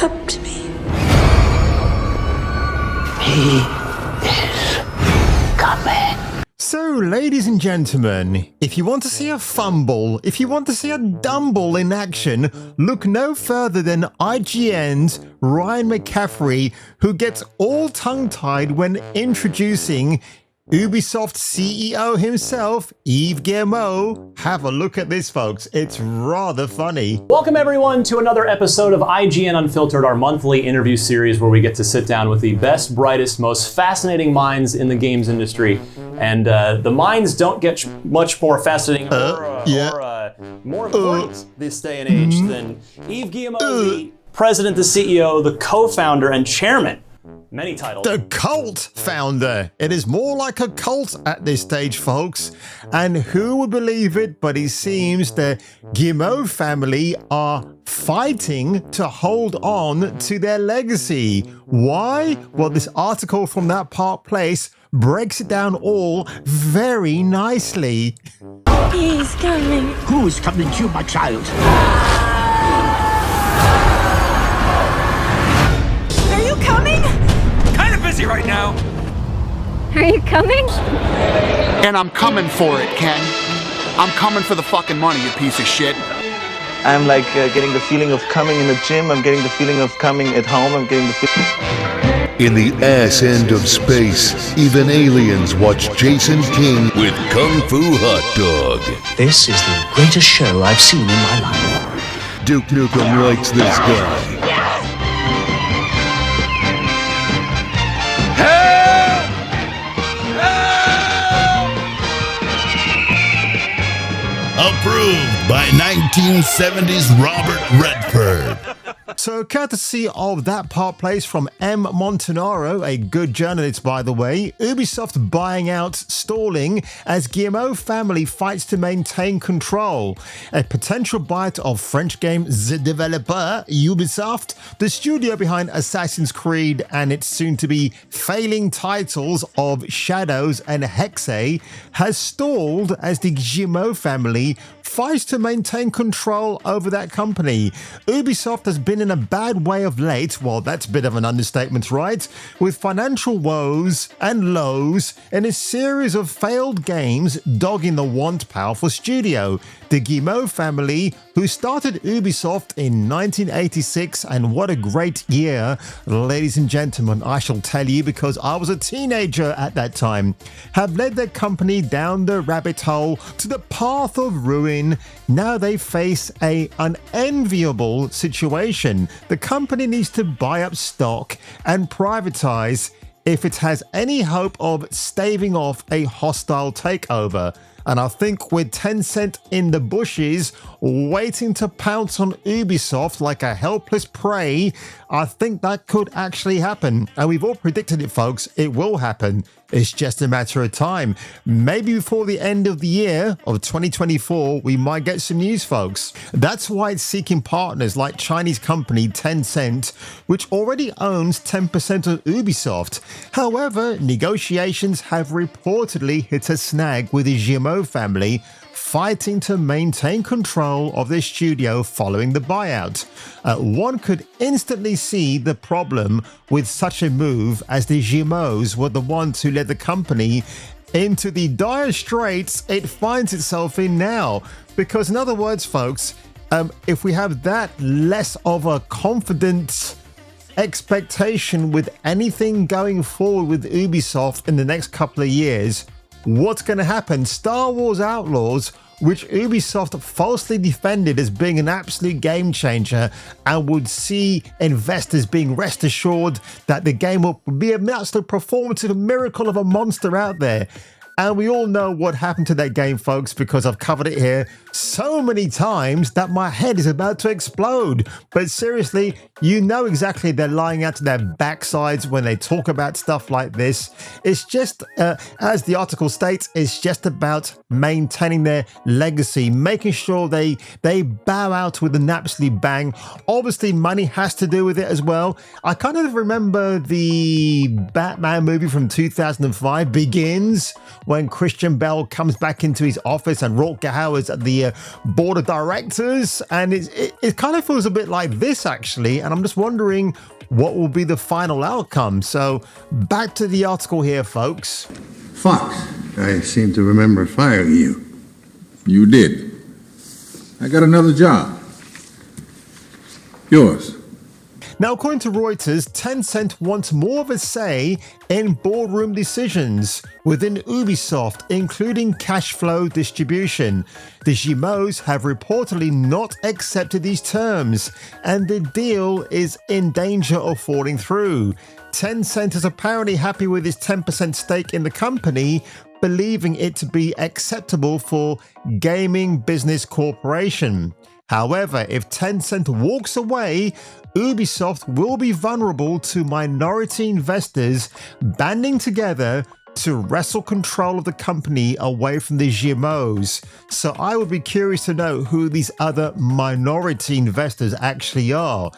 come to me. He is coming. So, ladies and gentlemen, if you want to see a fumble, if you want to see a dumble in action, look no further than IGN's Ryan McCaffrey, who gets all tongue-tied when introducing Ubisoft CEO himself, Yves Guillemot. Have a look at this, folks. It's rather funny. Welcome, everyone, to another episode of IGN Unfiltered, our monthly interview series where we get to sit down with the best, brightest, most fascinating minds in the games industry. And the minds don't get much more fascinating or more important this day and age than Yves Guillemot, the president, the CEO, the co-founder, and chairman. Many titles. The cult founder. It is more like a cult at this stage, folks. And who would believe it, but it seems the Guillemot family are fighting to hold on to their legacy. Why? Well, this article from That Park Place breaks it down all very nicely. He's coming. Who is coming to you, my child? Are you coming? Kind of busy right now. Are you coming? And I'm coming for it, Ken. I'm coming for the fucking money, you piece of shit. I'm like getting the feeling of coming in the gym. I'm getting the feeling of coming at home. I'm getting the feeling. In the ass end of space, even aliens watch Jason King with Kung Fu Hot Dog. This is the greatest show I've seen in my life. Duke Nukem likes this guy. Approved by 1970s Robert Redford. So, courtesy of That Park Place from M. Montanaro, a good journalist, by the way, Ubisoft buying out Stalling as Guillemot family fights to maintain control. A potential bite of French game The Developer, Ubisoft, the studio behind Assassin's Creed and its soon-to-be failing titles of Shadows and Hexe, has stalled as the Guillemot family fights to maintain control over that company. Ubisoft has been in a bad way of late, well, that's a bit of an understatement, right? With financial woes and lows and a series of failed games dogging the once powerful studio. The Guillemot family, who started Ubisoft in 1986, and what a great year, ladies and gentlemen, I shall tell you because I was a teenager at that time, have led their company down the rabbit hole to the path of ruin. Now they face an unenviable situation. The company needs to buy up stock and privatize if it has any hope of staving off a hostile takeover. And I think with Tencent in the bushes, waiting to pounce on Ubisoft like a helpless prey, I think that could actually happen. And we've all predicted it, folks. It will happen. It's just a matter of time. Maybe before the end of the year of 2024, we might get some news, folks. That's why it's seeking partners like Chinese company Tencent, which already owns 10% of Ubisoft. However, negotiations have reportedly hit a snag with the Guillemot family, fighting to maintain control of their studio following the buyout. One could instantly see the problem with such a move, as the Guillemots were the ones who led the company into the dire straits it finds itself in now. Because in other words, folks, if we have that less of a confident expectation with anything going forward with Ubisoft in the next couple of years, what's going to happen? Star Wars Outlaws, which Ubisoft falsely defended as being an absolute game changer and would see investors being rest assured that the game will be an absolute performative miracle of a monster out there. And we all know what happened to that game, folks, because I've covered it here so many times that my head is about to explode. But seriously, you know exactly they're lying out to their backsides when they talk about stuff like this. It's just, as the article states, it's just about maintaining their legacy, making sure they bow out with an absolute bang. Obviously, money has to do with it as well. I kind of remember the Batman movie from 2005, Begins, when Christian Bale comes back into his office and Rutger Hauer's at the board of directors. And it kind of feels a bit like this, actually. And I'm just wondering what will be the final outcome. So back to the article here, folks. Fox, I seem to remember firing you. You did. I got another job. Yours. Now, according to Reuters, Tencent wants more of a say in boardroom decisions within Ubisoft, including cash flow distribution. The Gimos have reportedly not accepted these terms, and the deal is in danger of falling through. Tencent is apparently happy with its 10% stake in the company, believing it to be acceptable for gaming business corporation. However, if Tencent walks away, Ubisoft will be vulnerable to minority investors banding together to wrestle control of the company away from the GMOs. So I would be curious to know who these other minority investors actually are.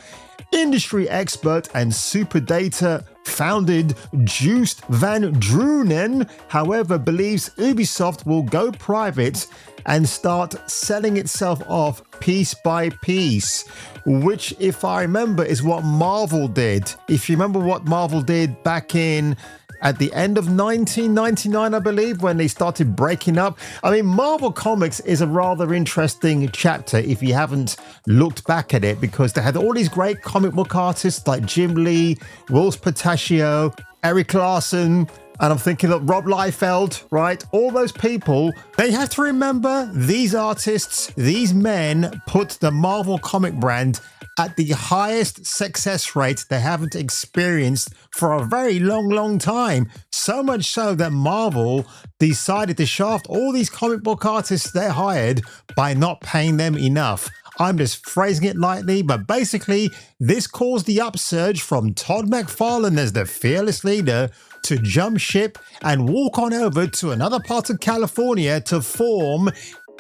Industry expert and Superdata founded Joost van Drunen, however, believes Ubisoft will go private and start selling itself off piece by piece, which, if I remember, is what Marvel did. If you remember what Marvel did back at the end of 1999, I believe, when they started breaking up. I mean, Marvel Comics is a rather interesting chapter if you haven't looked back at it, because they had all these great comic book artists like Jim Lee, Wills Patachio, Eric Larson, and I'm thinking of Rob Liefeld, right? All those people. They have to remember, these artists, these men put the Marvel comic brand at the highest success rate they haven't experienced for a very long time. So much so that Marvel decided to shaft all these comic book artists they hired by not paying them enough. I'm just phrasing it lightly, but basically this caused the upsurge from Todd McFarlane as the fearless leader to jump ship and walk on over to another part of California to form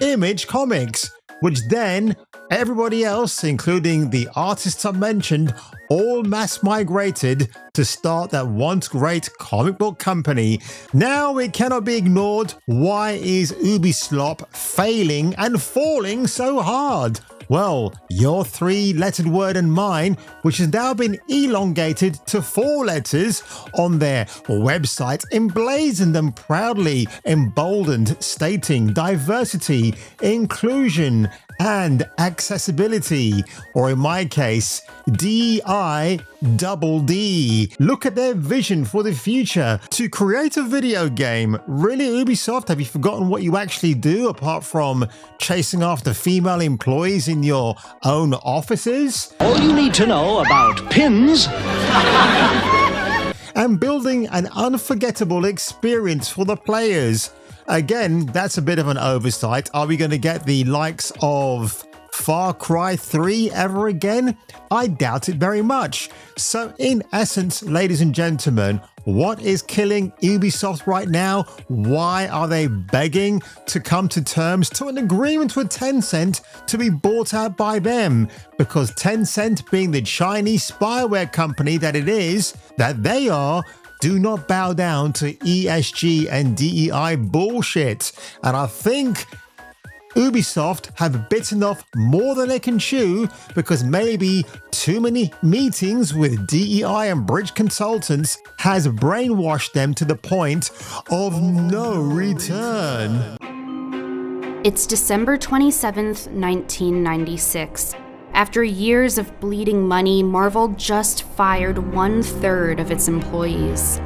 Image Comics, which then everybody else, including the artists I mentioned, all mass migrated to start that once great comic book company. Now it cannot be ignored. Why is Ubisoft failing and falling so hard? Well, your three-lettered word and mine, which has now been elongated to 4 letters on their website, emblazoned them proudly, emboldened, stating diversity, inclusion, and accessibility, or in my case, DEI double D. Look at their vision for the future to create a video game. Really, Ubisoft, have you forgotten what you actually do apart from chasing after female employees in your own offices? All you need to know about pins and building an unforgettable experience for the players. Again, that's a bit of an oversight. Are we going to get the likes of Far Cry 3 ever again? I doubt it very much. So in essence, ladies and gentlemen, what is killing Ubisoft right now? Why are they begging to come to terms to an agreement with Tencent to be bought out by them? Because Tencent, being the Chinese spyware company that it is, that they are, do not bow down to ESG and DEI bullshit. And I think Ubisoft have bitten off more than they can chew, because maybe too many meetings with DEI and bridge consultants has brainwashed them to the point of no return. It's December 27th, 1996. After years of bleeding money, Marvel just fired 1/3 of its employees.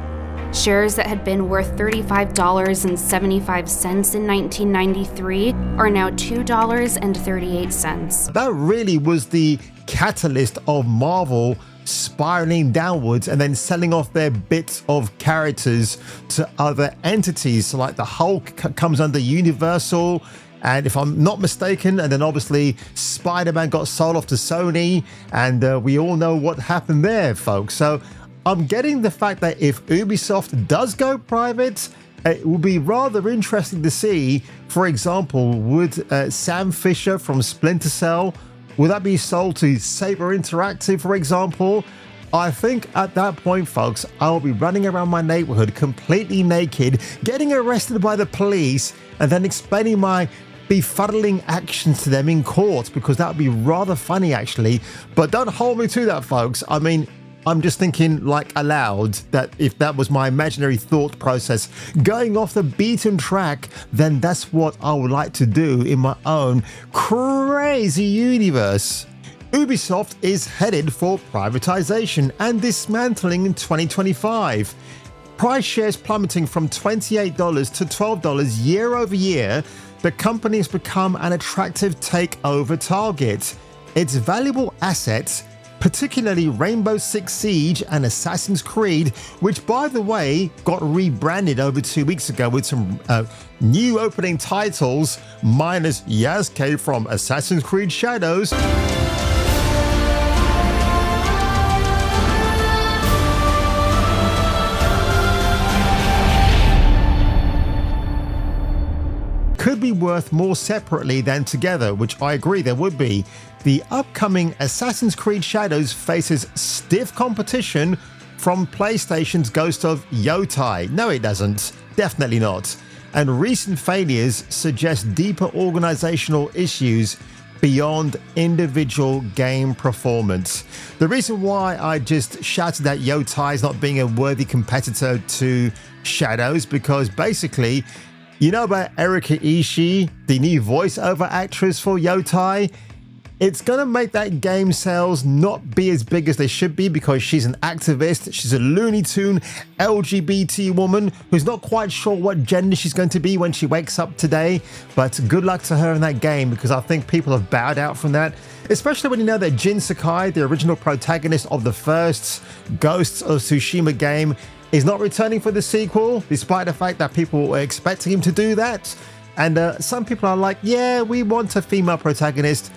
Shares that had been worth $35.75 in 1993 are now $2.38. That really was the catalyst of Marvel spiraling downwards and then selling off their bits of characters to other entities. So like the Hulk comes under Universal, and if I'm not mistaken, and then obviously Spider-Man got sold off to Sony, and we all know what happened there, folks. So I'm getting the fact that if Ubisoft does go private, it will be rather interesting to see, for example, would Sam Fisher from Splinter Cell, would that be sold to Saber Interactive, for example? I think at that point, folks, I'll be running around my neighborhood completely naked, getting arrested by the police, and then explaining my befuddling actions to them in court, because that would be rather funny, actually. But don't hold me to that, folks. I mean, I'm just thinking like aloud that if that was my imaginary thought process going off the beaten track, then that's what I would like to do in my own crazy universe. Ubisoft is headed for privatization and dismantling in 2025. Price shares plummeting from $28 to $12 year over year, the company has become an attractive takeover target. Its valuable assets, particularly Rainbow Six Siege and Assassin's Creed, which by the way got rebranded over 2 weeks ago with some new opening titles, minus Yasuke from Assassin's Creed Shadows. Could be worth more separately than together, which I agree there would be. The upcoming Assassin's Creed Shadows faces stiff competition from PlayStation's Ghost of Yotai. No, it doesn't. Definitely not. And recent failures suggest deeper organizational issues beyond individual game performance. The reason why I just shouted at Yotai's not being a worthy competitor to Shadows, because basically, you know about Erika Ishii, the new voiceover actress for Yotai? It's going to make that game sales not be as big as they should be, because she's an activist, she's a Looney Tune LGBT woman who's not quite sure what gender she's going to be when she wakes up today. But good luck to her in that game, because I think people have bowed out from that. Especially when you know that Jin Sakai, the original protagonist of the first Ghosts of Tsushima game, is not returning for the sequel, despite the fact that people were expecting him to do that. And some people are like, yeah, we want a female protagonist.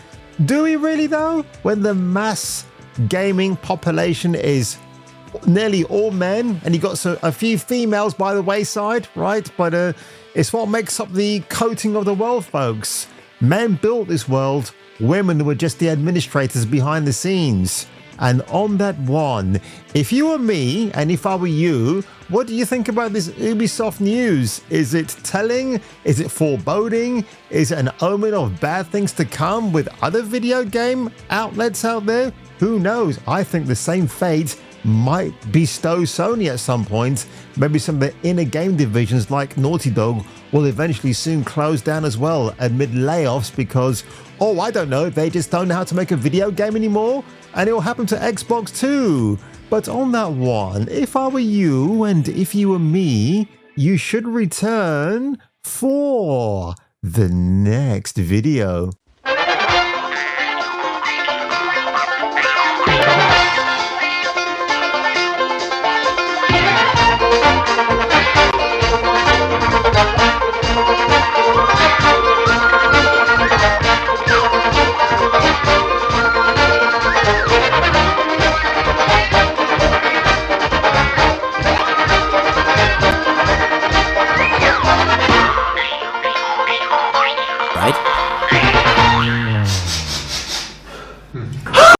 Do we really though? When the mass gaming population is nearly all men, and you got a few females by the wayside, right? But it's what makes up the coating of the world, folks. Men built this world, women were just the administrators behind the scenes. And on that one, if you were me and if I were you, what do you think about this Ubisoft news? Is it telling? Is it foreboding? Is it an omen of bad things to come with other video game outlets out there? Who knows? I think the same fate might bestow Sony at some point. Maybe some of the inner game divisions like Naughty Dog will eventually soon close down as well amid layoffs because, oh, I don't know, they just don't know how to make a video game anymore. And it will happen to Xbox too. But on that one, if I were you and if you were me, you should return for the next video.